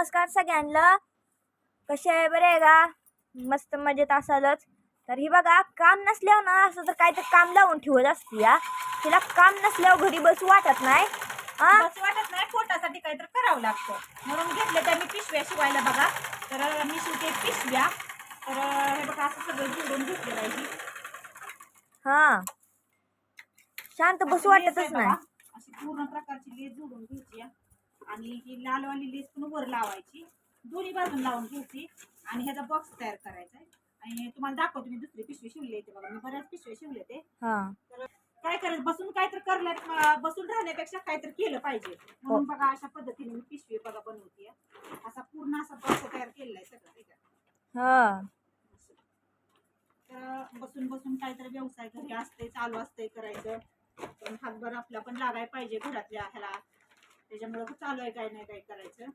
नमस्कार सगळ्यांना. कसे आहे, बरे आहे का? मस्त मजेत असालच. तर ही बघा, काम नसल्यावर ना असं तर काय तर काम लावून ठेवत असते या. तिला काम नसल्यावर घरी बसू वाटत नाही. बसू वाटत नाही, पोटासाठी काहीतरी करावं लागतं म्हणून घेतले त्या मी पिशव्या शिवायला बघा. तर मी शिवते पिशव्या. तर हे बघा असं सगळं जोडून घेतलेलं आहे. हा, शांत बसू वाटतच नाही. अशी पूर्ण प्रकारची लेस जोडून घ्यायची आणि ही लालवाली लेस पण वर लावायची, दोन्ही बाजून लावून घ्यायची आणि ह्याचा बॉक्स तयार करायचा आहे. आणि तुम्हाला दाखवते मी दुसरी पिशवी शिवली येते बघा. मी बऱ्याच पिशव्या शिवले ते. तर काय करायचं, बसून काहीतरी करण्यात, बसून राहण्यापेक्षा काहीतरी केलं पाहिजे म्हणून बघा अशा पद्धतीने मी पिशवी बघा बनवते. असा पूर्ण असा बॉक्स तयार केलेला आहे सगळं त्याच्यात. तर बसून बसून काहीतरी व्यवसाय घरी असते, चालू असते करायचं, पण हातभार आपला पण लागायला पाहिजे घरातल्या ह्याला. त्याच्यामुळे चालू आहे काय नाही काय करायचं.